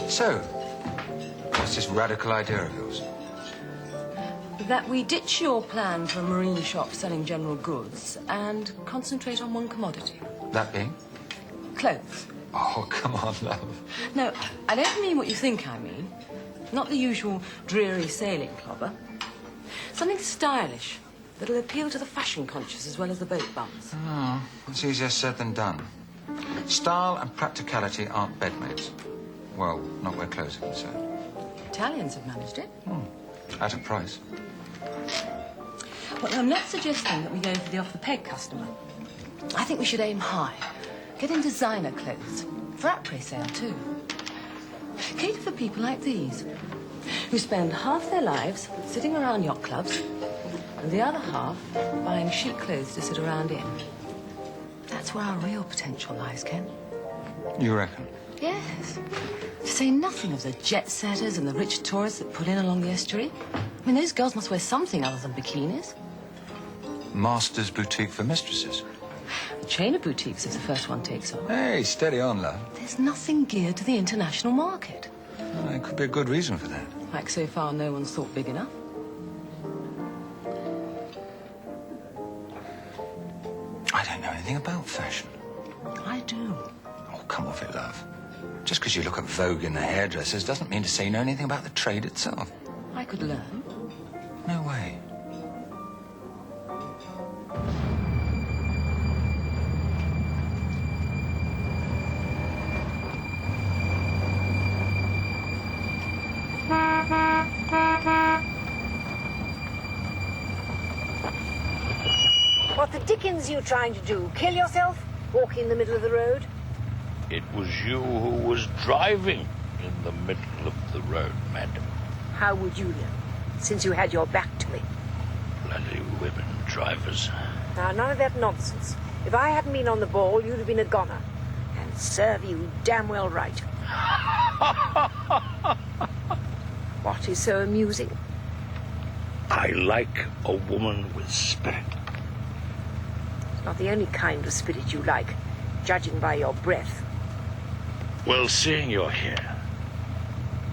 So, what's this radical idea of yours? That we ditch your plan for a marine shop selling general goods and concentrate on one commodity. That being? Clothes. Oh, come on, love. No, I don't mean what you think I mean. Not the usual dreary sailing clobber. Something stylish that'll appeal to the fashion conscious as well as the boat bums. Oh, it's easier said than done. Style and practicality aren't bedmates. Well, not where clothes are concerned. Italians have managed it. At a price. Well, I'm not suggesting that we go for the off-the-peg customer. I think we should aim high. Get in designer clothes. For après sale, too. Cater for people like these, who spend half their lives sitting around yacht clubs and the other half buying chic clothes to sit around in. That's where our real potential lies, Ken. You reckon? Yes. To say nothing of the jet-setters and the rich tourists that put in along the estuary. I mean, those girls must wear something other than bikinis. Master's boutique for mistresses. A chain of boutiques if the first one takes off. Hey, steady on, love. There's nothing geared to the international market. Well, there could be a good reason for that. Like, so far, no one's thought big enough. I don't know anything about fashion. I do. Oh, come off it, love. Just because you look at Vogue in the hairdressers doesn't mean to say you know anything about the trade itself. I could learn. No way. What the dickens are you trying to do? Kill yourself? Walking in the middle of the road? It was you who was driving in the middle of the road, madam. How would you know, since you had your back to me? Bloody women drivers. Now, none of that nonsense. If I hadn't been on the ball, you'd have been a goner. And serve you damn well right. What is so amusing? I like a woman with spirit. It's not the only kind of spirit you like, judging by your breath. Well, seeing you're here,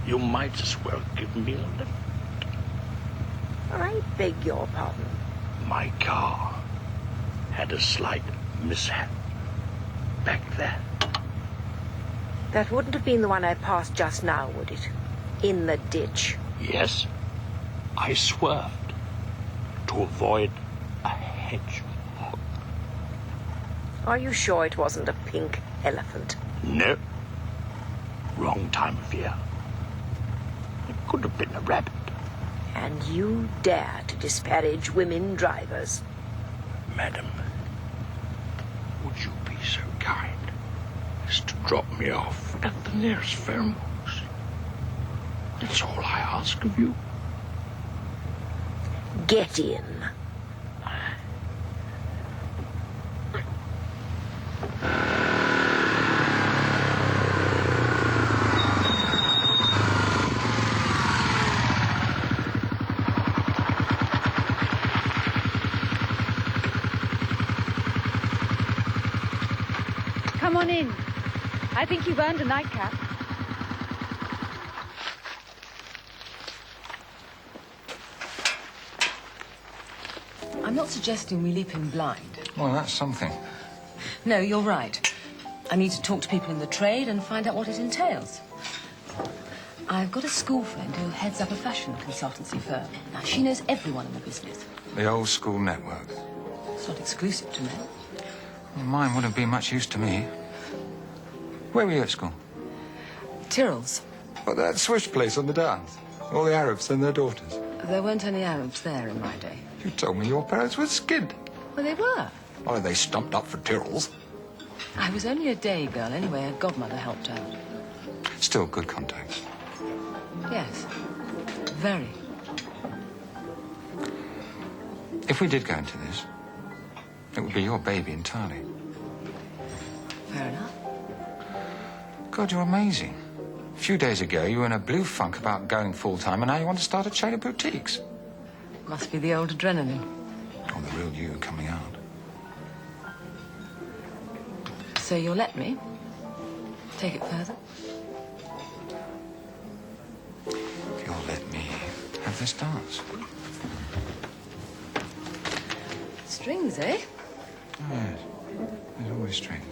you might as well give me a lift. I beg your pardon. My car had a slight mishap back there. That wouldn't have been the one I passed just now, would it? In the ditch. Yes, I swerved to avoid a hedgehog. Are you sure it wasn't a pink elephant? No. Wrong time of year. It could have been a rabbit. And you dare to disparage women drivers? Madam, would you be so kind as to drop me off at the nearest farmhouse? That's all I ask of you. Get in. Come on in. I think you've earned a nightcap. I'm not suggesting we leap in blind. Well, that's something. No, you're right. I need to talk to people in the trade and find out what it entails. I've got a school friend who heads up a fashion consultancy firm. Now, she knows everyone in the business. The old school network. It's not exclusive to men. Well, mine wouldn't be much use to me. Where were you at school? Tyrrell's. Well, that Swiss place on the Downs. All the Arabs and their daughters. There weren't any Arabs there in my day. You told me your parents were skinned. Well, they were. Or are they stumped up for Tyrrells? I was only a day girl anyway. Her godmother helped out. Still good contacts. Yes. Very. If we did go into this, it would be your baby entirely. Fair enough. God, you're amazing. A few days ago, you were in a blue funk about going full-time, and now you want to start a chain of boutiques. Must be the old adrenaline. Or the real you coming out. So you'll let me? Take it further. If you'll let me have this dance. Strings, eh? Oh, yes. There's always strings.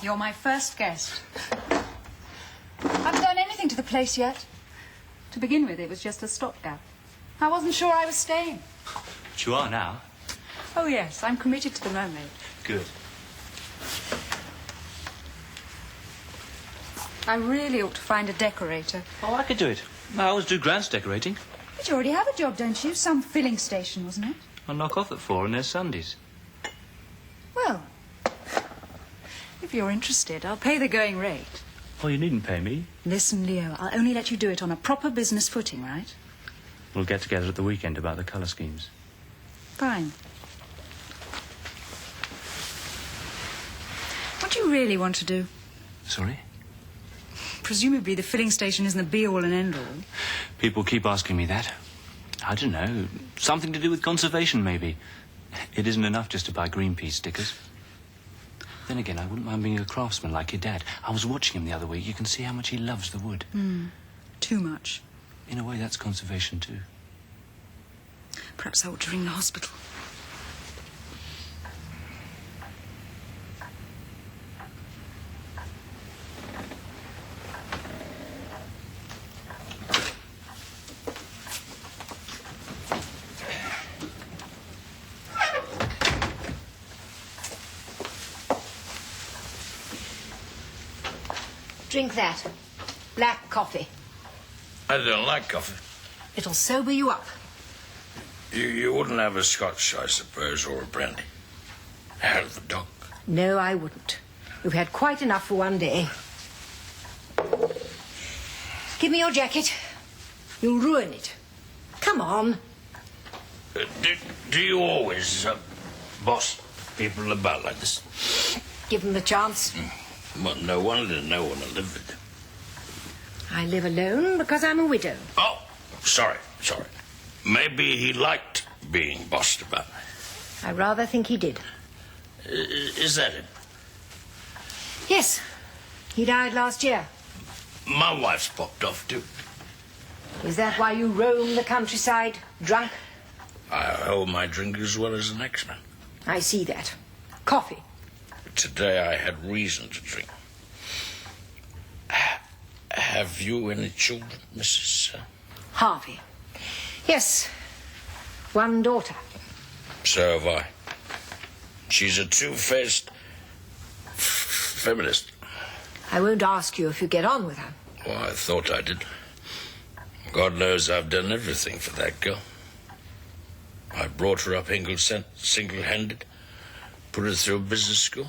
You're my first guest. Haven't done anything to the place yet. To begin with, it was just a stopgap. I wasn't sure I was staying. But you are now. Oh, yes, I'm committed to the Mermaid. Good. I really ought to find a decorator. Oh, I could do it. I always do grants decorating. But you already have a job, don't you? Some filling station, wasn't it? I knock off at 4 and there's Sundays. Well, if you're interested, I'll pay the going rate. Oh, you needn't pay me. Listen, Leo, I'll only let you do it on a proper business footing, right? We'll get together at the weekend about the colour schemes. Fine. What do you really want to do? Sorry? Presumably the filling station isn't the be-all and end-all. People keep asking me that. I don't know. Something to do with conservation, maybe. It isn't enough just to buy Greenpeace stickers. Then again, I wouldn't mind being a craftsman like your dad. I was watching him the other week. You can see how much he loves the wood. Too much. In a way, that's conservation too. Perhaps I ought to ring the hospital. Drink that. Black coffee. I don't like coffee. It'll sober you up. You wouldn't have a scotch, I suppose, or a brandy. Out of the dock. No, I wouldn't. You've had quite enough for one day. Give me your jacket. You'll ruin it. Come on. Do you always boss people about like this? Give them the chance. Well, no wonder no one will live with you. I live alone because I'm a widow. Oh, sorry. Maybe he liked being bossed about. I rather think he did. Is that it? Yes. He died last year. My wife's popped off too. Is that why you roam the countryside, drunk? I hold my drink as well as the next man. I see that. Coffee. Today I had reason to drink. Have you any children, Mrs. Harvey. Yes. One daughter. So have I. She's a two-faced feminist. I won't ask you if you get on with her. Well, I thought I did. God knows I've done everything for that girl. I brought her up single-handed, put her through business school.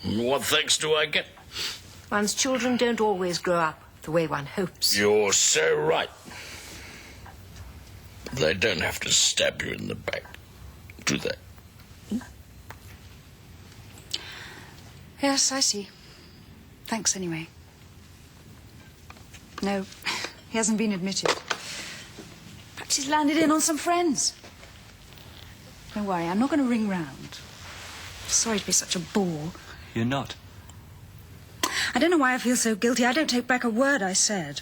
And what thanks do I get? One's children don't always grow up the way one hopes. You're so right. They don't have to stab you in the back, do they? Yes, I see. Thanks anyway. No, he hasn't been admitted. Perhaps he's landed in on some friends. Don't worry, I'm not going to ring round. Sorry to be such a bore. You're not. I don't know why I feel so guilty. I don't take back a word I said.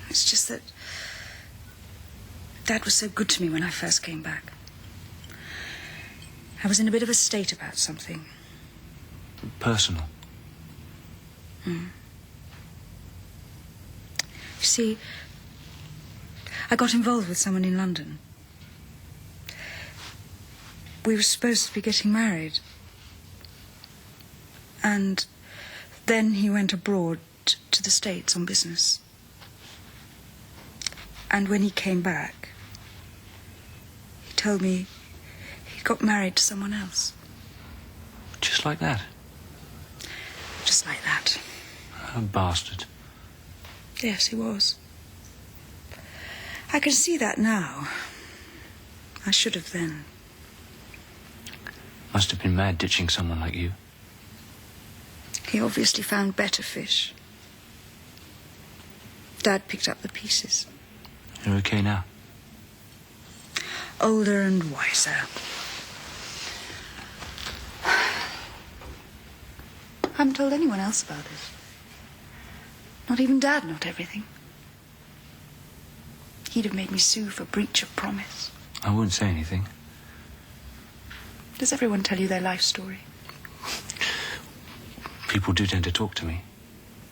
It's just that Dad was so good to me when I first came back. I was in a bit of a state about something. Personal. You see, I got involved with someone in London. We were supposed to be getting married. And then he went abroad to the States on business. And when he came back, he told me He got married to someone else. Just like that. Just like that. A bastard. Yes, he was. I can see that now. I should have then. Must have been mad ditching someone like you. He obviously found better fish. Dad picked up the pieces. You're okay now? Older and wiser. I haven't told anyone else about it. Not even Dad, not everything. He'd have made me sue for breach of promise. I wouldn't say anything. Does everyone tell you their life story? People do tend to talk to me.